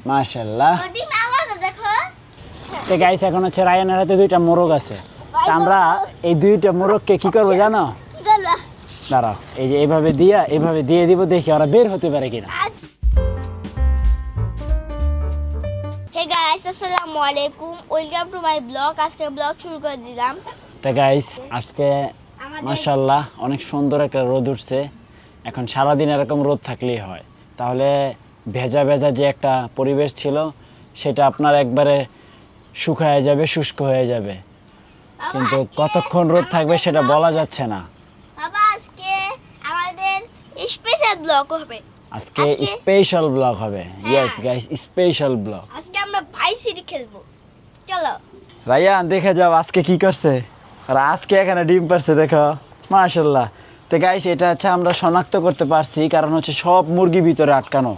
মাশাআল্লাহ। ডিম আলাদা দেখো। তো গাইস এখন হচ্ছে রায়ানের হাতে দুইটা মোরগ আছে। তা আমরা এই দুইটা মোরগকে কি করবো জানো? কি করলা? দাঁড়াও, এই যে এইভাবে দিয়ে দিব, দেখি ওরা বের হতে পারে কিনা। হে গাইস, আসসালামু আলাইকুম, ওয়েলকাম টু মাই ব্লগ। আজকে ব্লগ শুরু করে দিলাম। তো গাইস আজকে মাশাআল্লাহ অনেক সুন্দর একটা রোদ উঠছে। এখন সারাদিন এরকম রোদ থাকলেই হয়, তাহলে ভেজা ভেজা যে একটা পরিবেশ ছিল সেটা আপনার একবারে শুকায় যাবে, শুষ্ক হয়ে যাবে। কিন্তু কতক্ষণ রোদ থাকবে সেটা বলা যাচ্ছে না। বাবা আজকে আমাদের স্পেশাল ব্লগ হবে। আজকে স্পেশাল ব্লগ হবে। Yes guys, special blog. আজকে আমরা ভাই সিটি খেলবো, চলো। রায়ান দেখে যাও আজকে কি করছে। আর আজকে এখানে ডিম পারছে দেখো, মাশাআল্লাহ। তো গাইস এটা হচ্ছে আমরা শনাক্ত করতে পারছি, কারণ হচ্ছে সব মুরগি ভিতরে আটকানো।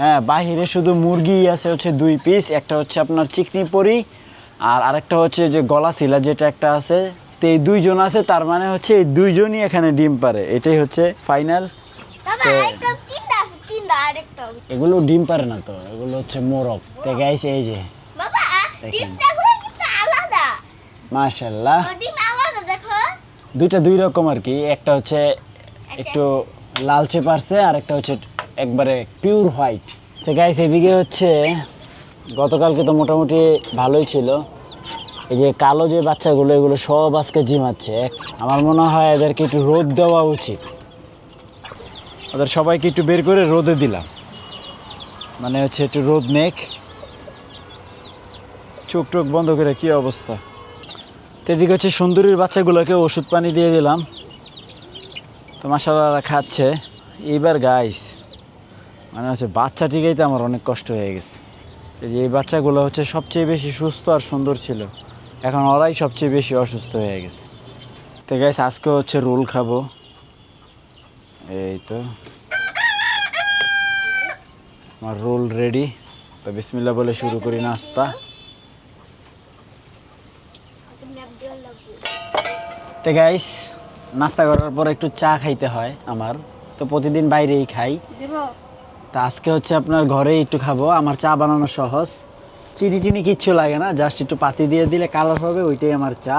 হ্যাঁ, বাহিরে শুধু মুরগি আছে হচ্ছে 2 পিস, একটা হচ্ছে আপনার চিকনি পরি আর আরেকটা হচ্ছে যে গলা শিলা যেটা একটা আছে। তো এই দুইজন আছে, তার মানে হচ্ছে এই দুইজনই এখানে ডিম পারে, এটাই হচ্ছে ফাইনাল। বাবা আরেকটা তিনটা আরেকটা। এগুলো ডিম পারে না তো, এগুলো হচ্ছে মোরগ। তো গাইস এই যে বাবা দেখেন। ডিমটা গুলো কিন্তু আলাদা। মাশাআল্লাহ, ডিম আলাদা দেখো। দুইটা দুই রকম আর কি। একটা হচ্ছে একটু লালচে পারছে আর একটা হচ্ছে একবারে পিওর হোয়াইট। তো গাইস এদিকে হচ্ছে গতকালকে তো মোটামুটি ভালোই ছিল। এই যে কালো যে বাচ্চাগুলো, এগুলো সব আজকে ঝিমাচ্ছে। আমার মনে হয় এদেরকে একটু রোদ দেওয়া উচিত। ওদের সবাইকে একটু বের করে রোদে দিলাম, মানে হচ্ছে একটু রোদ নেক। চোখ টোক বন্ধ করে কি অবস্থা। তো এদিকে হচ্ছে সুন্দরীর বাচ্চাগুলোকে ওষুধ পানি দিয়ে দিলাম। তো মাশাআল্লাহ খাচ্ছে। এইবার গাইস মানে হচ্ছে বাচ্চা টিকাইতে আমার অনেক কষ্ট হয়ে গেছে। এই যে এই বাচ্চাগুলো হচ্ছে সবচেয়ে বেশি সুস্থ আর সুন্দর ছিল, এখন ওরাই সবচেয়ে বেশি অসুস্থ হয়ে গেছে। তো গাইস আজকে হচ্ছে রোল খাবো। এই তো আমার রোল রেডি। তো বিসমিল্লাহ বলে শুরু করি নাস্তা। তো গাইস নাস্তা করার পর একটু চা খাইতে হয় আমার, তো প্রতিদিন বাইরেই খাই। তা আজকে হচ্ছে আপনার ঘরেই একটু খাবো। আমার চা বানানো সহজ, চিনি টিনি কিচ্ছু লাগে না, জাস্ট একটু পাতি দিয়ে দিলে কালার হবে, ওইটাই আমার চা।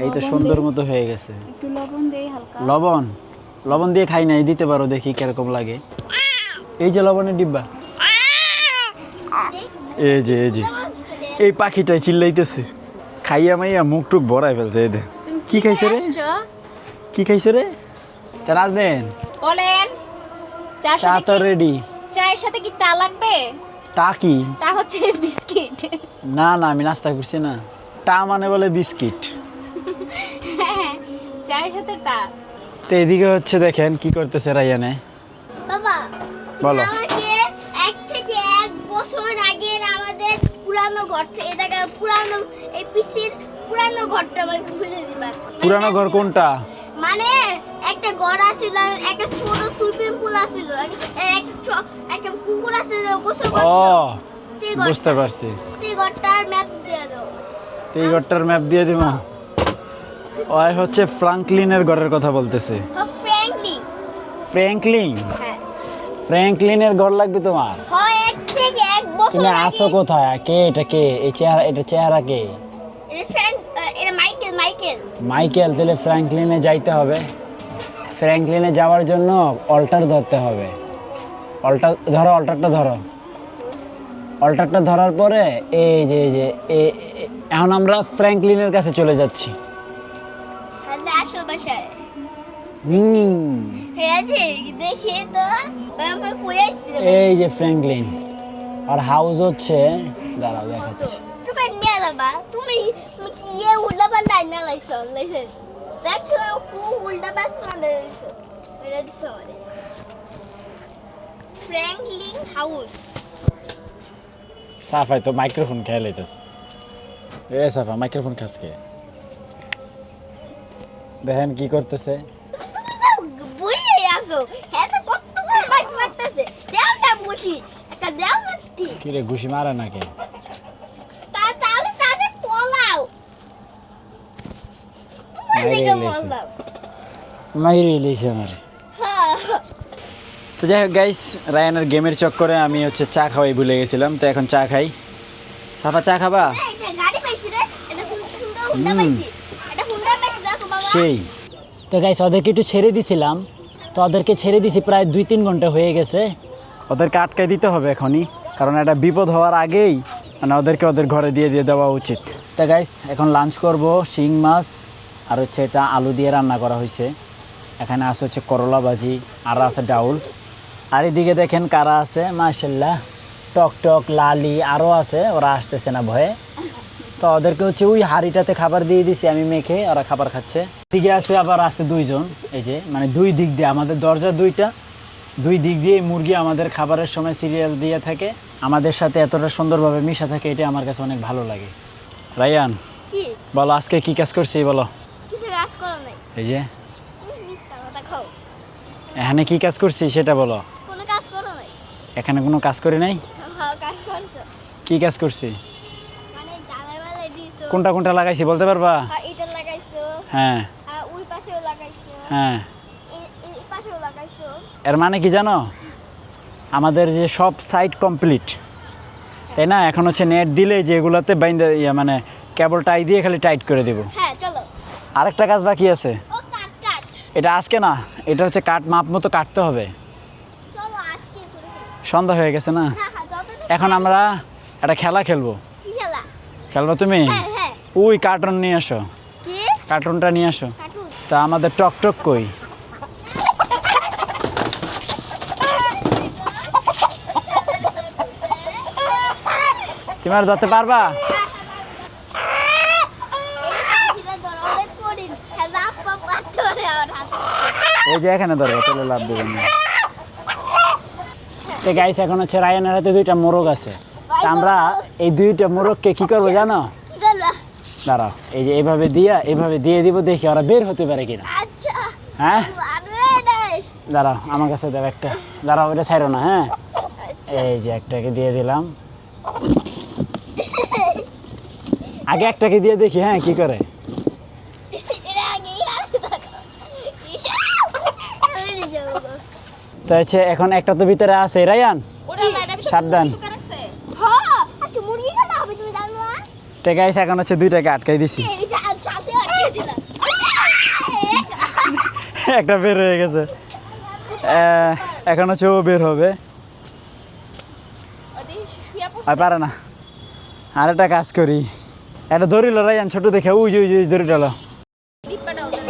এই তো সুন্দর মতো হয়ে গেছে। একটু লবণ দেই হালকা। লবণ দিয়ে খাই নাই, দিতে পারো, দেখি কিরকম লাগে। এই যে লবণের ডিব্বা, এই যে এই পাখিটাই চিল্লাইতেছে, খাইয়া মাইয়া মুখ টুক ভরাই ফেলছে। এই দে কি খাইছে রে, কি খাইছে রে? তা রাজদেন বলেন। চার চা সাথে তো কি? রেডি। চায়ের সাথে কি টা লাগবে? টা কি? টা হচ্ছে বিস্কিট। না আমি নাস্তা করছি না। টা মানে বলে বিস্কিট। হ্যাঁ, চায়ের সাথে টা। তো এদিকে হচ্ছে দেখেন কি করতেছে রায়ানে। বাবা বলো। আমাকে 1 থেকে 1 বছর আগে আমাদের পুরানো ঘর থেকে দেখা পুরানো এই পিসির পুরানো ঘরটা আমাকে খুঁজে দিবা। পুরানো ঘর কোনটা? মানে একটা ঘর আছিল, একটা ছোট সুইমিং পুল আছিল, একটা কুকুর আছিল, গোসল ও করতো। বুঝতে পারছি। সেই ঘরটার ম্যাপ দিয়ে দাও। এই ঘরটার ম্যাপ দিয়ে দিব। ওই হচ্ছে ফ্রাঙ্কলিনের ঘরের কথা বলতেছে। ফ্র্যাঙ্কলিন। ফ্র্যাঙ্কলিন? হ্যাঁ ফ্র্যাঙ্কলিনের ঘর লাগবে তোমার? হয় 1 থেকে 1 বছর তুমি আগে। আসো কোথায়? কে এটা, কে এই চেহারা? এটা চেহারা কে? এটা মাইকেল। মাইকেল? তাহলে ফ্র্যাঙ্কলিনে যাইতে হবে। ফ্র্যাঙ্কলিনে যাওয়ার জন্য অল্টার ধরতে হবে। অল্টার ধরো, অল্টারটা ধরার পরে এই যে এখন আমরা ফ্র্যাঙ্কলিনের কাছে চলে যাচ্ছি। তাহলে আসো বাসায়। হুম, হ্যাঁ যে দেখি তো আমরা কই আইছি। এই যে ফ্র্যাঙ্কলিন আর হাউস হচ্ছে, দাঁড়াও দেখাচ্ছি। তুমি নিয়ে যাবা। তুমি কি উল্টা পাল্টা না লাইছো দেখছো উল্টা পাল্টা না লাইছো। এটা দিছো আমাদের ফ্র্যাঙ্কলিন হাউস। সাফাই তো মাইক্রোফোন খেয়ে লাইতেছে। এ সাফা মাইক্রোফোন খাসকে দেখেন কি করতেছে। বইয়ে আসো। হ্যাঁ তো কত করে মারতেছে। দেও না বসি একটা দেও না। কি রে, ঘুষি মারে নাকি? তাহলে তাদের পলাও। তোমার লেগে পলাও। মাইরে লিছে আমার। হ্যাঁ। তো গাইস তো যাই হোক গাইস, রায়ানের গেমের চক্করে আমি হচ্ছে চা খাওয়াই ভুলে গেছিলাম, তো এখন চা খাই। সাফা চা খাবা? এই যে গাড়ি পাইছি রে, এটা সুন্দর হুন্ডা পাইছি, এটা হুন্ডা পাইছি দেখো বাবা। সেই তো গাইস, ওদেরকে একটু ছেড়ে দিছিলাম, তো ওদেরকে ছেড়ে দিছি প্রায় 2-3 ঘন্টা হয়ে গেছে। ওদেরকে আটকাই দিতে হবে এখনই, কারণ একটা বিপদ হওয়ার আগেই মানে ওদেরকে ওদের ঘরে দিয়ে দেওয়া উচিত। তো গাইস, এখন লাঞ্চ করব শিং মাছ আর হচ্ছে এটা আলু দিয়ে রান্না করা হয়েছে। এখানে আছে হচ্ছে করলা ভাজি আর আছে ডাউল। আর এদিকে দেখেন কারা আছে, মাশাল্লাহ, টক টক লালি আরও আছে, ওরা আসতেছে না ভয়ে। তো ওদেরকে হচ্ছে ওই হাঁড়িটাতে খাবার দিয়ে দিছি আমি মেখে, ওরা খাবার খাচ্ছে। দিকে আছে আবার আছে 2 জন, এই যে মানে 2 দিক দিয়ে আমাদের দরজা 2টা, 2 দিক দিয়ে মুরগি আমাদের খাবারের সময় সিরিয়াল দিয়ে থাকে, আমাদের সাথে এতটা সুন্দরভাবে মিশা থাকে, এটা আমার কাছে অনেক ভালো লাগে। রায়ান কি বলো, আজকে কি কাজ করছি বলো? কিছু কাজ করো নাই, এই যে তুমি মিথ্যা কথা খাও, এখানে কি কাজ করছি সেটা বলো। কোনো কাজ করো নাই। এখানে কোনো কাজ করি নাই? হ্যাঁ কাজ করছো, কি কাজ করছি? মানে জানালা দিছো, কোনটা কোনটা লাগাইছি বলতে পারবা? হ্যাঁ এটা লাগাইছো, হ্যাঁ আর ওই পাশেও লাগাইছো, হ্যাঁ। এই পাশেও লাগাইছো। এর মানে কি জানো, আমাদের যে সব সাইট কমপ্লিট, তাই না? এখন হচ্ছে নেট দিলে যেগুলোতে বাইন্দা মানে কেবল টাই দিয়ে খালি টাইট করে দেব। হ্যাঁ চলো। আরেকটা কাজ বাকি আছে, ও কাট কাট, এটা আজকে না, এটা হচ্ছে কাট মাপ মতো কাটতে হবে। চলো আজকে করে ফেলি। সন্ধ্যা হয়ে গেছে না, হ্যাঁ হ্যাঁ যতদিন। এখন আমরা একটা খেলা খেলবো। কি খেলা? খেলবো তুমি? হ্যাঁ হ্যাঁ। ওই কার্টুন নিয়ে আসো, কি কার্টুনটা নিয়ে আসো। কার্টুন? তা আমাদের টক টক কই? তুমি আর ধরতে পারবা? এটা ধরো অনেক কঠিন, খেলা আপা পাথরে আর হাত। এই যে এখানে ধরবো, চলে লাভ দেবেন না। তো গাইস, এখন হচ্ছে রায়ানের হাতে 2টা মোরগ আছে, তা আমরা এই 2টা মোরগকে কি করবো জানো? কি করলা? দাঁড়াও, এই যে এইভাবে দিয়ে দিব, দেখি ওরা বের হতে পারে কিনা। আচ্ছা হ্যাঁ আরে নাই। দাঁড়াও, আমার কাছে দেব একটা, দাঁড়াও এটা ছাড়ো না। হ্যাঁ এই যে একটাকে দিয়ে দিলাম, আগে একটাকে দিয়ে দেখি হ্যাঁ কি করে। এর আগে আমি যাবো। তো হচ্ছে এখন একটা তো ভিতরে আছে, রায়ান ওটা না, এটা ভিতরে সাবধান। ঢুকে রাখছে। হ্যাঁ আজকে মুরগি খেলা হবে, তুমি জানো না? তো গাইস, এখন হচ্ছে 2টাকে আটকাই দিছি, এই সাথে আটকে দিলাম। একটা বের হয়ে গেছে, এখন হচ্ছে ও বের হবে। ওদিকে শুয়ে পড়ছে। আর পারে না, আর একটা কাজ করি, এটা ধরিল রায়ান ছোট দেখে, ওই যে ধরিল। ডিব্বাটা ওখানে।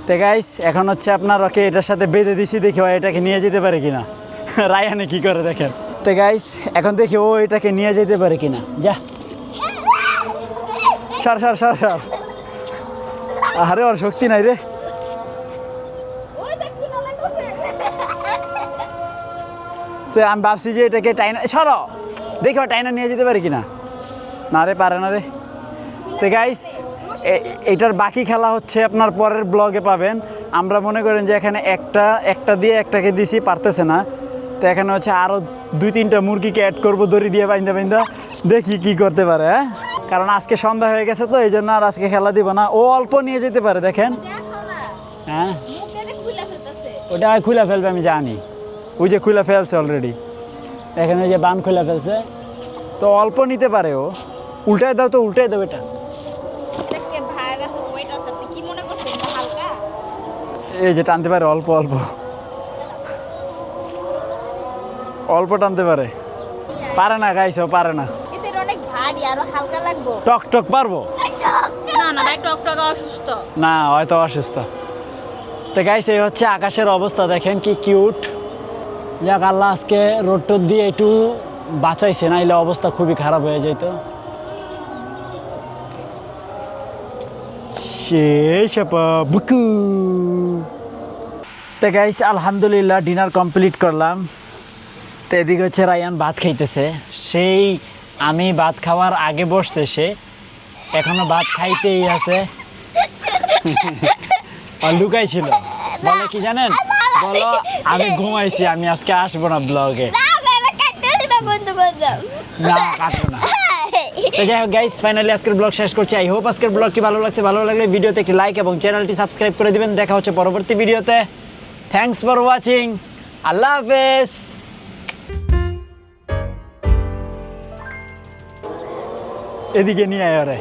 তো গাইস, এখন হচ্ছে আপনার ওকে এটার সাথে বেঁধে দিছি, দেখি ও এটাকে নিয়ে যেতে পারে কিনা। রায়ানে কি করে দেখেন। তো গাইস, এখন দেখি ও এটাকে নিয়ে যেতে পারে কিনা। যা সর সর সর সর, আরে ওর শক্তি নাই রে। ওই দেখ কি নলাইতেছে। তো আমি ভাবছি যে এটাকে টাইনা, সরো দেখি ও টাইনা নিয়ে যেতে পারে কিনা। না রে, পারে না রে। তো গাইস, এটার বাকি খেলা হচ্ছে আপনার পরের ব্লগে পাবেন। আমরা মনে করেন যে এখানে একটা দিয়ে একটাকে দিছি, পারতেছে না, তো এখানে হচ্ছে আরও 2-3টা মুরগিকে অ্যাড করবো দড়ি দিয়ে বাইন্দা, দেখি কি করতে পারে। হ্যাঁ, কারণ আজকে সন্ধ্যা হয়ে গেছে, তো এই জন্য আর আজকে খেলা দিব না। ও অল্প নিয়ে যেতে পারে দেখেন। দেখো না, হ্যাঁ মুখটা খুলে ফেলতেছে। ওটা খুলে ফেলবে আমি জানি, ওই যে খুলে ফেলছে অলরেডি, এখানে ওই যে বান খুলে ফেলছে, তো অল্প নিতে পারে ও। উল্টায় দাও তো, উল্টায় দাও এটা। এটা কি ভাইরাস ওয়েট আছে? আপনি কি মনে করছেন এটা হালকা? এই যে টানতে পারে অল্প অল্প, অল্প টানতে পারে। পারে না গাইছে, ও পারে না। কিন্তু এটা অনেক ভারী, আরো হালকা লাগবো। টক টক পারবো না না ভাই, টকটক অসুস্থ। না, হয়তো অসুস্থ। তো গাইছে, এই হচ্ছে আকাশের অবস্থা, দেখেন কি কিউট। যাক, আল্লাহ আজকে রোড টোড দিয়ে একটু বাঁচাইছে, নাইলে অবস্থা খুবই খারাপ হয়ে যেত। বুকু। তো গাইস, আলহামদুলিল্লাহ ডিনার কমপ্লিট করলাম। তো এদিকে হচ্ছে রায়ান ভাত খাইতেছে, সেই আমি ভাত খাওয়ার আগে বসছে সে, এখনো ভাত খাইতেই আছে। আর লুকাই ছিল, বলে কি জানেন, বলো আমি ঘুমাইছি, আমি আজকে আসবো না ব্লগে। না বাবা কাটতে দিবা বন্ধ করলাম। না, কাটবো না। তো যাই হোক গাইস, ফাইনালি আজকের ব্লগ শেষ করছি। আই হোপ আজকের ব্লগটি ভালো লাগছে। ভালো লাগলে ভিডিওতে একটি লাইক এবং চ্যানেলটি সাবস্ক্রাইব করে দিবেন। দেখা হচ্ছে পরবর্তী ভিডিওতে। Thanks for watching. আল্লাহ হাফেজ। এদিকে নিয়ে আয় ওরে।